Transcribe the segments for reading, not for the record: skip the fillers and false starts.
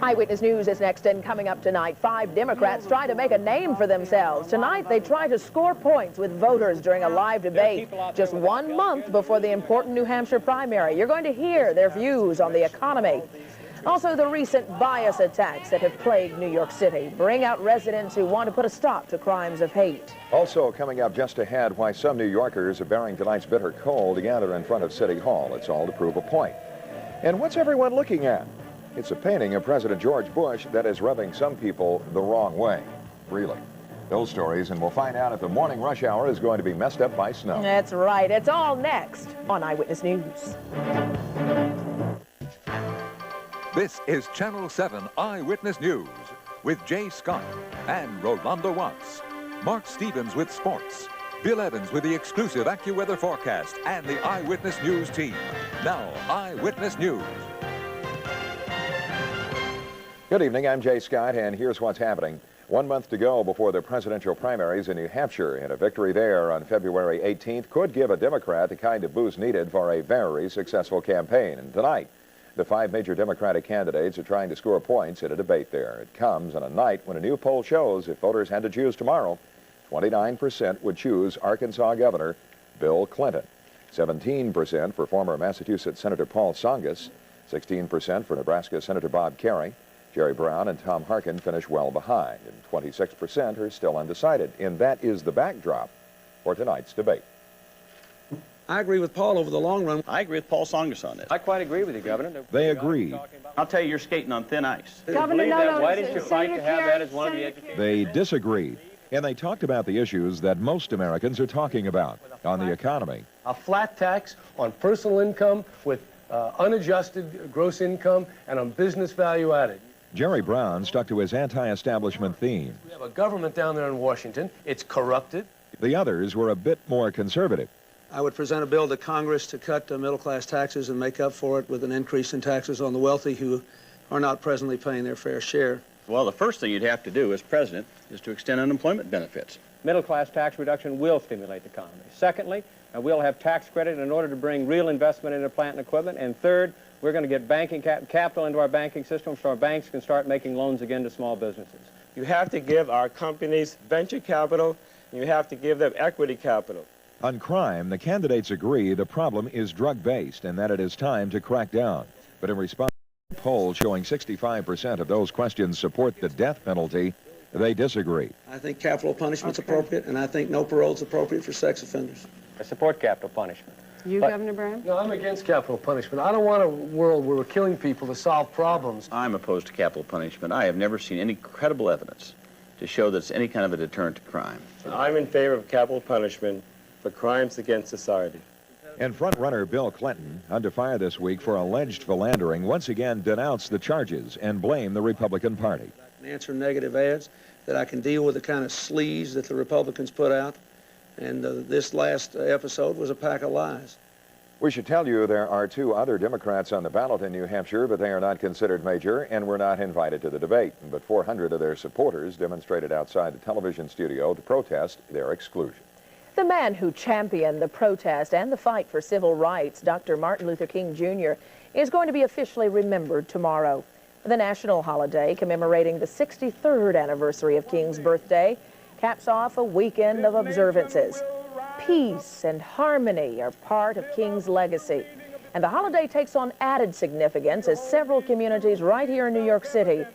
Eyewitness News is next, and coming up tonight, 5 Democrats try to make a name for themselves. Tonight, they try to score points with voters during a live debate just 1 month before the important New Hampshire primary. You're going to hear their views on the economy. Also, the recent bias attacks that have plagued New York City bring out residents who want to put a stop to crimes of hate. Also coming up just ahead, why some New Yorkers are bearing tonight's bitter cold to gather in front of City Hall. It's all to prove a point. And what's everyone looking at? It's a painting of President George Bush that is rubbing some people the wrong way. Really. Those stories, and we'll find out if the morning rush hour is going to be messed up by snow. That's right. It's all next on Eyewitness News. This is Channel 7 Eyewitness News with Jay Scott and Rolanda Watts. Mark Stevens with sports. Bill Evans with the exclusive AccuWeather forecast and the Eyewitness News team. Now, Eyewitness News. Good evening, I'm Jay Scott, and here's what's happening. 1 month to go before the presidential primaries in New Hampshire, and a victory there on February 18th could give a Democrat the kind of boost needed for a very successful campaign. And tonight, the 5 major Democratic candidates are trying to score points in a debate there. It comes on a night when a new poll shows if voters had to choose tomorrow, 29% would choose Arkansas Governor Bill Clinton, 17% for former Massachusetts Senator Paul Tsongas, 16% for Nebraska Senator Bob Kerrey. Jerry Brown and Tom Harkin finish well behind, and 26% are still undecided. And that is the backdrop for tonight's debate. I agree with Paul over the long run. I agree with Paul Tsongas on this. I quite agree with you, Governor. They agree. I'll tell you, you're skating on thin ice. Governor, Why didn't you fight to have that as one of the education? They disagree, and they talked about the issues that most Americans are talking about on the economy. A flat tax on personal income with unadjusted gross income and on business value added. Jerry Brown stuck to his anti-establishment theme. We have a government down there in Washington. It's corrupted. The others were a bit more conservative. I would present a bill to Congress to cut middle-class taxes and make up for it with an increase in taxes on the wealthy who are not presently paying their fair share. Well, the first thing you'd have to do as president is to extend unemployment benefits. Middle-class tax reduction will stimulate the economy. Secondly, we'll have tax credit in order to bring real investment into plant and equipment. And third, we're going to get banking capital into our banking system so our banks can start making loans again to small businesses. You have to give our companies venture capital, and you have to give them equity capital. On crime, the candidates agree the problem is drug-based and that it is time to crack down. But in response to a poll showing 65% of those questions support the death penalty, they disagree. I think capital punishment's appropriate, and I think no parole's appropriate for sex offenders. I support capital punishment. You, Governor Brown? No, I'm against capital punishment. I don't want a world where we're killing people to solve problems. I'm opposed to capital punishment. I have never seen any credible evidence to show that it's any kind of a deterrent to crime. I'm in favor of capital punishment for crimes against society. And front-runner Bill Clinton, under fire this week for alleged philandering, once again denounced the charges and blamed the Republican Party. Answer negative ads, that I can deal with the kind of sleaze that the Republicans put out. And this last episode was a pack of lies. We should tell you there are 2 other Democrats on the ballot in New Hampshire, but they are not considered major and were not invited to the debate. But 400 of their supporters demonstrated outside the television studio to protest their exclusion. The man who championed the protest and the fight for civil rights, Dr. Martin Luther King Jr., is going to be officially remembered tomorrow. The national holiday commemorating the 63rd anniversary of King's birthday caps off a weekend of observances. Peace and harmony are part of King's legacy, and the holiday takes on added significance as several communities right here in New York City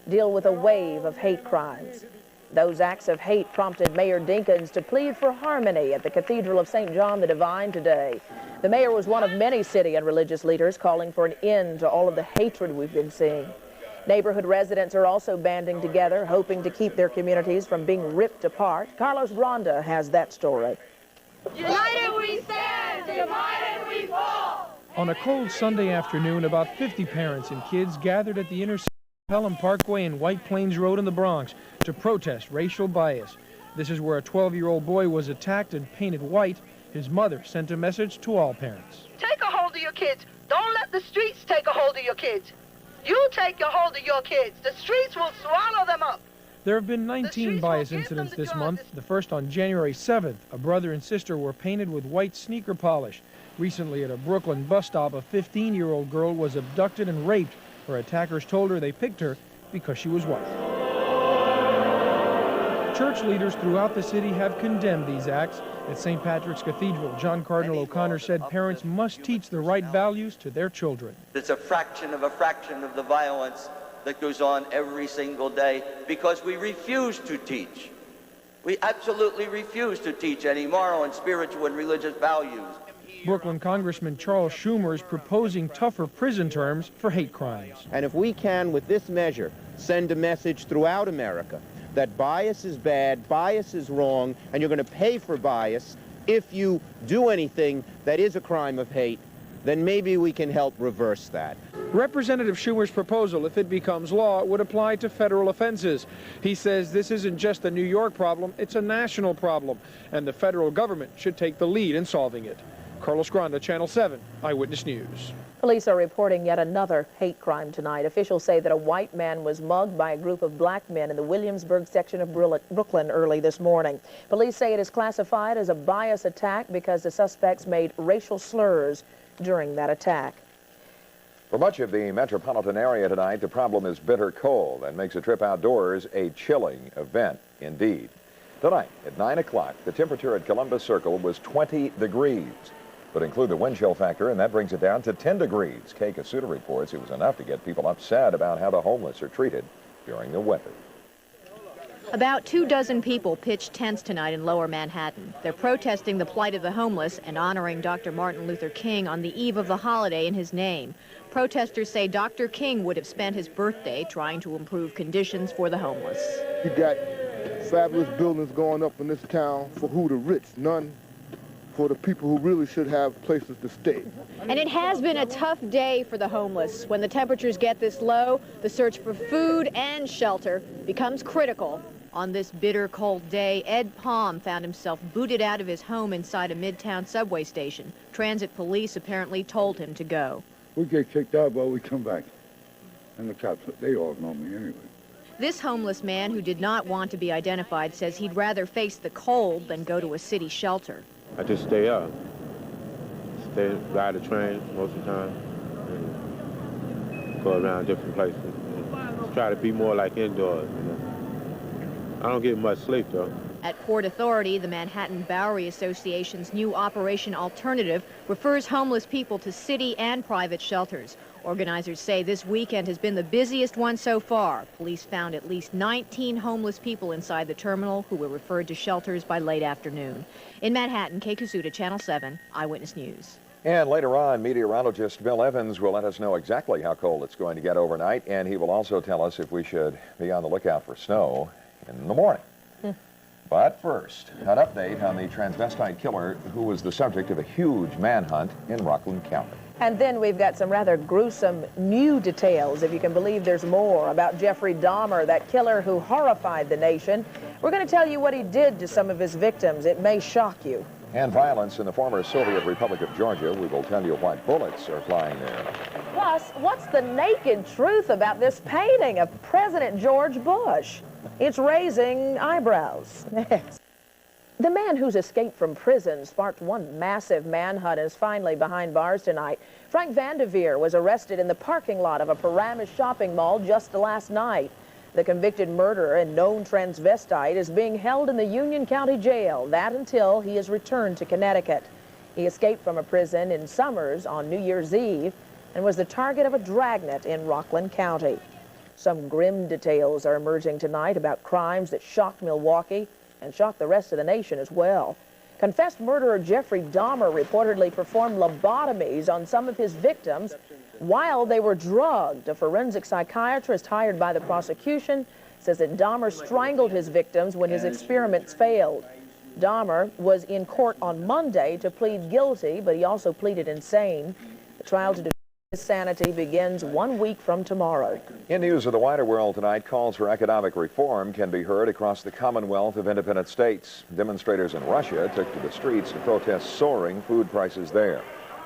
deal with a wave of hate crimes. Those acts of hate prompted Mayor Dinkins to plead for harmony at the Cathedral of St. John the Divine today. The mayor was one of many city and religious leaders calling for an end to all of the hatred we've been seeing. Neighborhood residents are also banding together, hoping to keep their communities from being ripped apart. Carlos Ronda has that story. United we stand, divided we fall. On a cold Sunday afternoon, about 50 parents and kids gathered at the intersection of Pelham Parkway and White Plains Road in the Bronx to protest racial bias. This is where a 12-year-old boy was attacked and painted white. His mother sent a message to all parents. Take a hold of your kids. Don't let the streets take a hold of your kids. You take a hold of your kids. The streets will swallow them up. There have been 19 bias incidents this month. The first on January 7th. A brother and sister were painted with white sneaker polish. Recently at a Brooklyn bus stop, a 15-year-old girl was abducted and raped Her attackers told her they picked her because she was white. Church leaders throughout the city have condemned these acts. At St. Patrick's Cathedral, John Cardinal O'Connor said parents must teach the right values to their children. It's a fraction of the violence that goes on every single day because we refuse to teach. We absolutely refuse to teach any moral and spiritual and religious values. Brooklyn Congressman Charles Schumer is proposing tougher prison terms for hate crimes. And if we can, with this measure, send a message throughout America that bias is bad, bias is wrong, and you're going to pay for bias if you do anything that is a crime of hate, then maybe we can help reverse that. Representative Schumer's proposal, if it becomes law, would apply to federal offenses. He says this isn't just a New York problem, it's a national problem, and the federal government should take the lead in solving it. Carlos Granda, Channel 7, Eyewitness News. Police are reporting yet another hate crime tonight. Officials say that a white man was mugged by a group of black men in the Williamsburg section of Brooklyn early this morning. Police say it is classified as a bias attack because the suspects made racial slurs during that attack. For much of the metropolitan area tonight, the problem is bitter cold and makes a trip outdoors a chilling event indeed. Tonight at 9 o'clock, the temperature at Columbus Circle was 20 degrees. But include the wind chill factor, and that brings it down to 10 degrees. Kay Kasuda reports it was enough to get people upset about how the homeless are treated during the winter. About 24 people pitched tents tonight in Lower Manhattan. They're protesting the plight of the homeless and honoring Dr. Martin Luther King on the eve of the holiday in his name. Protesters say Dr. King would have spent his birthday trying to improve conditions for the homeless. You got fabulous buildings going up in this town for who? The rich, none for the people who really should have places to stay. And it has been a tough day for the homeless. When the temperatures get this low, the search for food and shelter becomes critical. On this bitter cold day, Ed Palm found himself booted out of his home inside a Midtown subway station. Transit police apparently told him to go. We get kicked out, but we come back. And the cops, they all know me anyway. This homeless man, who did not want to be identified, says he'd rather face the cold than go to a city shelter. I just stay up, ride the train most of the time, and go around different places. And try to be more like indoors, you know. I don't get much sleep, though. At Port Authority, the Manhattan Bowery Association's new Operation Alternative refers homeless people to city and private shelters. Organizers say this weekend has been the busiest one so far. Police found at least 19 homeless people inside the terminal who were referred to shelters by late afternoon. In Manhattan, Kay Kasuda, Channel 7, Eyewitness News. And later on, meteorologist Bill Evans will let us know exactly how cold it's going to get overnight, and he will also tell us if we should be on the lookout for snow in the morning. But first, an update on the transvestite killer who was the subject of a huge manhunt in Rockland County. And then we've got some rather gruesome new details, if you can believe there's more, about Jeffrey Dahmer, that killer who horrified the nation. We're going to tell you what he did to some of his victims. It may shock you. And violence in the former Soviet Republic of Georgia. We will tell you why bullets are flying there. Plus, what's the naked truth about this painting of President George Bush? It's raising eyebrows. Next. The man who's escaped from prison sparked one massive manhunt and is finally behind bars tonight. Frank Vanderveer was arrested in the parking lot of a Paramus shopping mall just last night. The convicted murderer and known transvestite is being held in the Union County Jail, that until he is returned to Connecticut. He escaped from a prison in Summers on New Year's Eve and was the target of a dragnet in Rockland County. Some grim details are emerging tonight about crimes that shocked Milwaukee and shocked the rest of the nation as well. Confessed murderer Jeffrey Dahmer reportedly performed lobotomies on some of his victims while they were drugged. A forensic psychiatrist hired by the prosecution says that Dahmer strangled his victims when his experiments failed. Dahmer was in court on Monday to plead guilty, but he also pleaded insane. The trial to his sanity begins 1 week from tomorrow. In news of the wider world tonight, calls for economic reform can be heard across the Commonwealth of Independent States. Demonstrators in Russia took to the streets to protest soaring food prices there.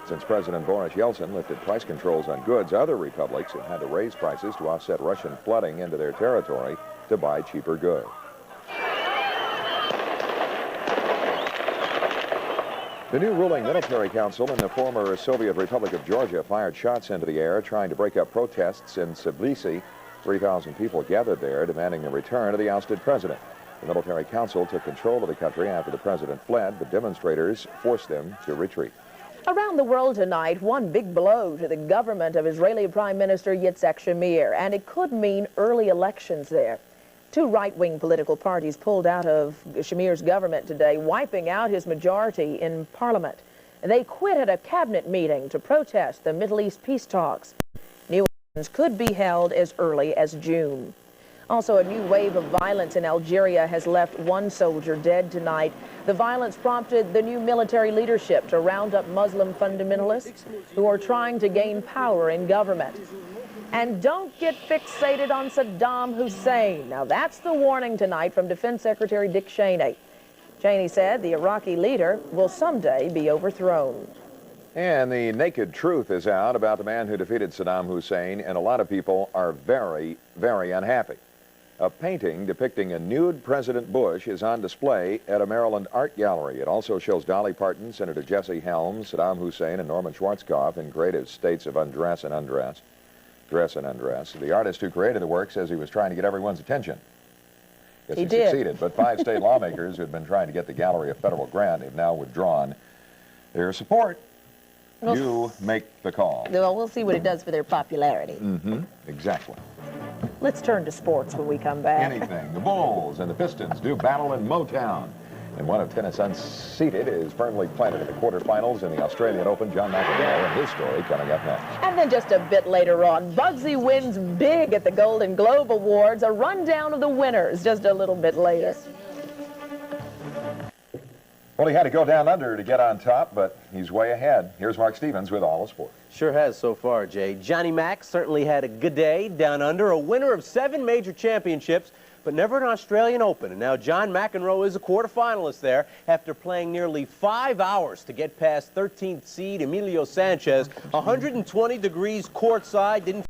Since President Boris Yeltsin lifted price controls on goods, other republics have had to raise prices to offset Russian flooding into their territory to buy cheaper goods. The new ruling military council in the former Soviet Republic of Georgia fired shots into the air trying to break up protests in Tbilisi. 3,000 people gathered there demanding the return of the ousted president. The military council took control of the country after the president fled, but demonstrators forced them to retreat. Around the world tonight, one big blow to the government of Israeli Prime Minister Yitzhak Shamir, and it could mean early elections there. Two right-wing political parties pulled out of Shamir's government today, wiping out his majority in parliament. They quit at a cabinet meeting to protest the Middle East peace talks. New elections could be held as early as June. Also, a new wave of violence in Algeria has left one soldier dead tonight. The violence prompted the new military leadership to round up Muslim fundamentalists who are trying to gain power in government. And don't get fixated on Saddam Hussein. Now, that's the warning tonight from Defense Secretary Dick Cheney. Cheney said the Iraqi leader will someday be overthrown. And the naked truth is out about the man who defeated Saddam Hussein, and a lot of people are very, very unhappy. A painting depicting a nude President Bush is on display at a Maryland art gallery. It also shows Dolly Parton, Senator Jesse Helms, Saddam Hussein, and Norman Schwarzkopf in creative states of undress and undress. Dress and undress. The artist who created the work says he was trying to get everyone's attention. Yes, he succeeded, but 5 state lawmakers who had been trying to get the gallery a federal grant have now withdrawn their support. You make the call. Well, we'll see what it does for their popularity. Exactly. Let's turn to sports when we come back. Anything. The Bulls and the Pistons do battle in Motown. And one of tennis unseated is firmly planted in the quarterfinals in the Australian Open. John McEnroe and his story coming up next. And then just a bit later on, Bugsy wins big at the Golden Globe Awards. A rundown of the winners just a little bit later. Well, he had to go down under to get on top, but he's way ahead. Here's Mark Stevens with all the sports. Sure has so far, Jay. Johnny Mack certainly had a good day down under, a winner of 7 major championships, but never an Australian Open. And now John McEnroe is a quarterfinalist there after playing nearly 5 hours to get past 13th seed Emilio Sanchez. 120 degrees courtside, didn't